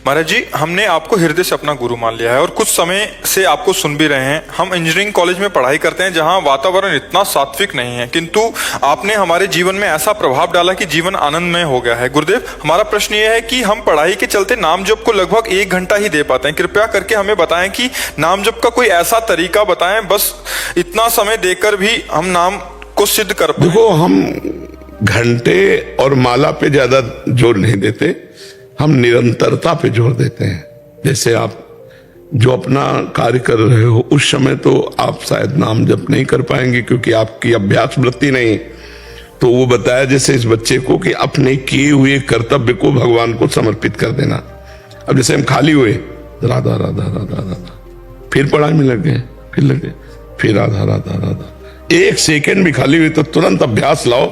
महाराज जी, हमने आपको हृदय से अपना गुरु मान लिया है और कुछ समय से आपको सुन भी रहे हैं। हम इंजीनियरिंग कॉलेज में पढ़ाई करते हैं जहां वातावरण इतना सात्विक नहीं है, किंतु आपने हमारे जीवन में ऐसा प्रभाव डाला कि जीवन आनंदमय हो गया है। गुरुदेव, हमारा प्रश्न ये है कि हम पढ़ाई के चलते नाम जप को लगभग 1 घंटा ही दे पाते हैं। कृपया करके हमें बताएं कि नाम जप का कोई ऐसा तरीका बताएं, बस इतना समय देकर भी हम नाम को सिद्ध कर पाए। देखो, हम घंटे और माला पे ज्यादा जोर नहीं देते, हम निरंतरता पे जोर देते हैं। जैसे आप जो अपना कार्य कर रहे हो उस समय तो आप शायद नाम जप नहीं कर पाएंगे क्योंकि आपकी अभ्यास वृत्ति नहीं। तो वो बताया जैसे इस बच्चे को कि अपने किए हुए कर्तव्य को भगवान को समर्पित कर देना। अब जैसे हम खाली हुए, राधा राधा राधा राधा, फिर पढ़ाई में लग गए, फिर लगे, फिर राधा राधा राधा। 1 सेकेंड भी खाली हुई तो तुरंत अभ्यास लाओ,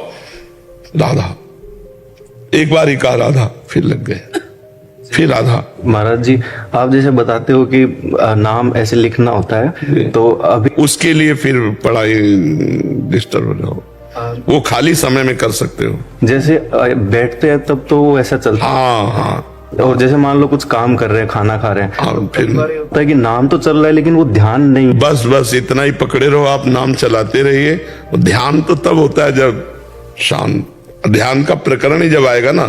राधा। एक बार ही कहा राधा, फिर लग गए, फिर राधा। महाराज जी, आप जैसे बताते हो कि नाम ऐसे लिखना होता है, तो अभी उसके लिए फिर पढ़ाई डिस्टर्ब हो जाओ, वो खाली समय में कर सकते हो। जैसे बैठते हैं तब तो वो ऐसा चलता है। हाँ हाँ। और जैसे मान लो कुछ काम कर रहे हैं, खाना खा रहे हैं, हाँ, फिर होता है कि नाम तो चल रहा है लेकिन वो ध्यान नहीं। बस इतना ही पकड़े रहो, आप नाम चलाते रहिए। ध्यान तो तब होता है जब शांत, ध्यान का प्रकरण ही जब आएगा ना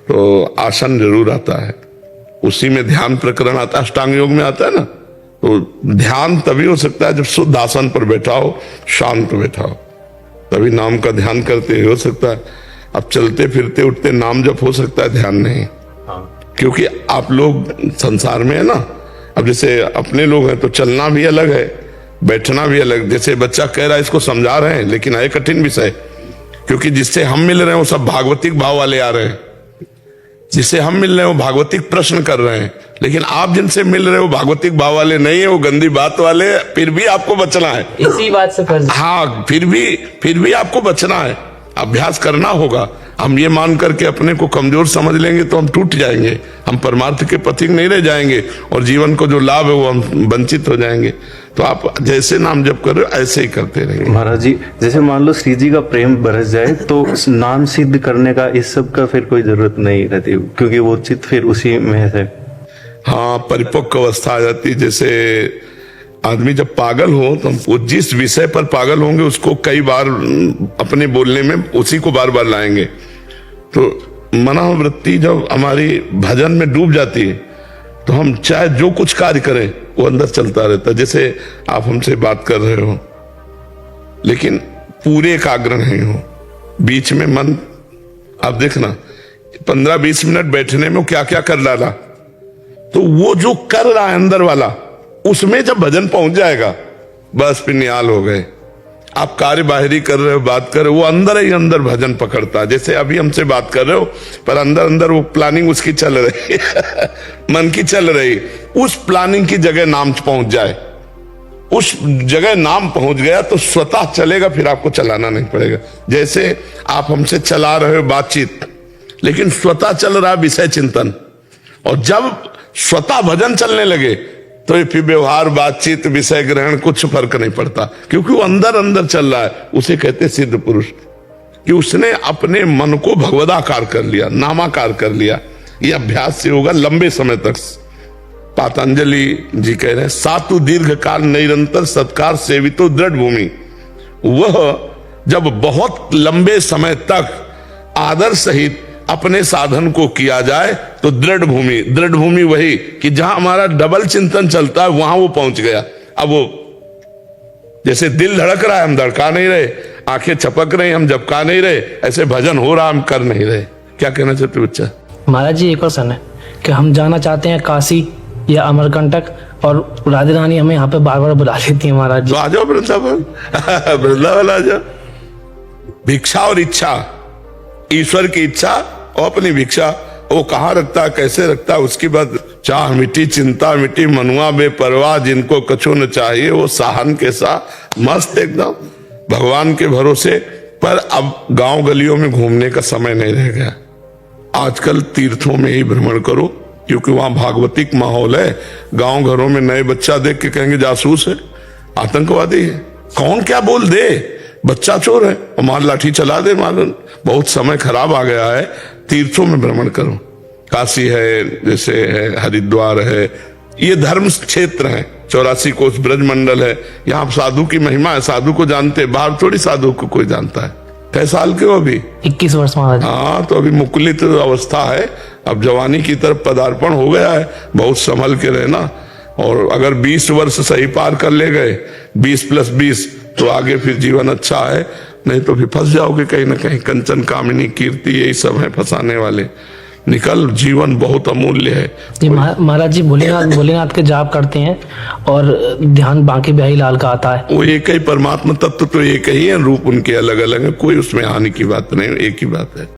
तो आसन जरूर आता है, उसी में ध्यान प्रकरण आता है, अष्टांग योग में आता है ना। तो ध्यान तभी हो सकता है जब शुद्ध आसन पर बैठा हो, शांत बैठा हो, तभी नाम का ध्यान करते हो सकता है। अब चलते फिरते उठते नाम जप हो सकता है, ध्यान नहीं। क्योंकि आप लोग संसार में है ना। अब जैसे अपने लोग हैं तो चलना भी अलग है, बैठना भी अलग। जैसे बच्चा कह रहा है, इसको समझा रहे हैं लेकिन है कठिन विषय, क्योंकि जिससे हम मिल रहे हैं वो सब भागवतिक भाव वाले आ रहे हैं। जिससे हम मिल रहे हैं वो भागवतिक प्रश्न कर रहे हैं, लेकिन आप जिनसे मिल रहे हो भागवतिक भाव वाले नहीं है, वो गंदी बात वाले। फिर भी आपको बचना है, इसी बात से फर्ज। हाँ, फिर भी आपको बचना है, अभ्यास करना होगा। हम ये मान करके अपने को कमजोर समझ लेंगे तो हम टूट जाएंगे, हम परमार्थ के पथिक नहीं रह जाएंगे और जीवन को जो लाभ है वो हम वंचित हो जाएंगे। तो आप जैसे नाम जप कर रहे हो ऐसे ही करते रहिए। महाराज जी, जैसे मान लो श्री जी का प्रेम बरस जाए तो नाम सिद्ध करने का इस सब का फिर कोई जरूरत नहीं रहती, क्योंकि वो चित्त फिर उसी में है। हाँ, परिपक्व अवस्था आ जाती। जैसे आदमी जब पागल हो तो वो जिस विषय पर पागल होंगे उसको कई बार अपने बोलने में उसी को बार बार लाएंगे। तो मनोवृत्ति जब हमारी भजन में डूब जाती है तो हम चाहे जो कुछ कार्य करें वो अंदर चलता रहता है। जैसे आप हमसे बात कर रहे हो लेकिन पूरे एकाग्र नहीं हो, बीच में मन, आप देखना 15-20 मिनट बैठने में क्या क्या कर डाला, तो वो जो कर रहा है अंदर वाला, उसमें जब भजन पहुंच जाएगा बस फिर निहाल हो गए। आप कार्य बाहरी कर रहे हो, बात कर रहे हो, वो अंदर ही अंदर भजन पकड़ता है। जैसे अभी हमसे बात कर रहे हो पर अंदर अंदर वो प्लानिंग उसकी चल रही है मन की चल रही, उस प्लानिंग की जगह नाम पहुंच जाए, उस जगह नाम पहुंच गया तो स्वतः चलेगा, फिर आपको चलाना नहीं पड़ेगा। जैसे आप हमसे चला रहे हो बातचीत, लेकिन स्वतः चल रहा विषय चिंतन, और जब स्वतः भजन चलने लगे तो ये फिर व्यवहार, बातचीत, विषय ग्रहण कुछ फर्क नहीं पड़ता, क्योंकि वो अंदर अंदर चल रहा है। उसे कहते सिद्ध पुरुष, कि उसने अपने मन को भगवदाकार कर लिया, नामाकार कर लिया। ये अभ्यास से होगा लंबे समय तक। पातंजलि जी कह रहे हैं, सातु दीर्घ काल निरंतर सत्कार सेवितो दृढ़ भूमि। वह जब बहुत लंबे समय तक आदर सहित अपने साधन को किया जाए तो दृढ़ भूमि वही कि जहां हमारा डबल चिंतन चलता है वहां वो पहुंच गया। अब वो जैसे दिल धड़क रहा है, हम धड़का नहीं रहे, आंखें चपक रही, हम झपका नहीं रहे, ऐसे भजन हो रहा, हम कर नहीं रहे। क्या कहना चाहते बच्चा? महाराज जी, एक क्वेश्चन है कि हम जाना चाहते हैं काशी या अमरकंटक, और राधे रानी हमें यहाँ पे बार बार बुला लेती है। महाराज जी, तो आ जाओ वृंदावन वृंदावन आ जाओ। भिक्षा और इच्छा, ईश्वर की इच्छा और अपनी भिक्षा, वो कहाँ रखता है, कैसे रखता है, उसकी बात। चाह मिटी चिंता मिटी, मनुआ बेपरवाह, जिनको कछु न चाहिए वो साहन के साथ मस्त एकदम भगवान के भरोसे। पर अब गांव गलियों में घूमने का समय नहीं रह गया। आजकल तीर्थों में ही भ्रमण करो, क्योंकि वहां भागवतिक माहौल है। गांव घरों में नए बच्चा देख के कहेंगे जासूस है, आतंकवादी है, कौन क्या बोल दे, बच्चा चोर है, और मार लाठी चला दे, मालूम। बहुत समय खराब आ गया है। तीर्थों में भ्रमण करो, काशी है, जैसे है हरिद्वार है, ये धर्म क्षेत्र है। 84 कोस ब्रज मंडल है, यहाँ साधु की महिमा है, साधु को जानते, बाहर थोड़ी साधु को कोई जानता है। कै साल के हो अभी? 21 वर्ष महाराज। हाँ, तो अभी मुकुलित अवस्था है, अब जवानी की तरफ पदार्पण हो गया है, बहुत संभल के रहना। और अगर 20 वर्ष सही पार कर ले गए, 20 + 20, तो आगे फिर जीवन अच्छा है, नहीं तो फिर फंस जाओगे कहीं ना कहीं। कंचन, कामिनी, कीर्ति, यही सब है फंसाने वाले। निकल, जीवन बहुत अमूल्य है। जी महाराज जी, भोलेनाथ के जाप करते हैं और ध्यान बांके बिहारी लाल का आता है। वो एक ही परमात्मा तत्व तो एक ही है, रूप उनके अलग अलग है, कोई उसमें हानि की बात नहीं, एक ही बात है।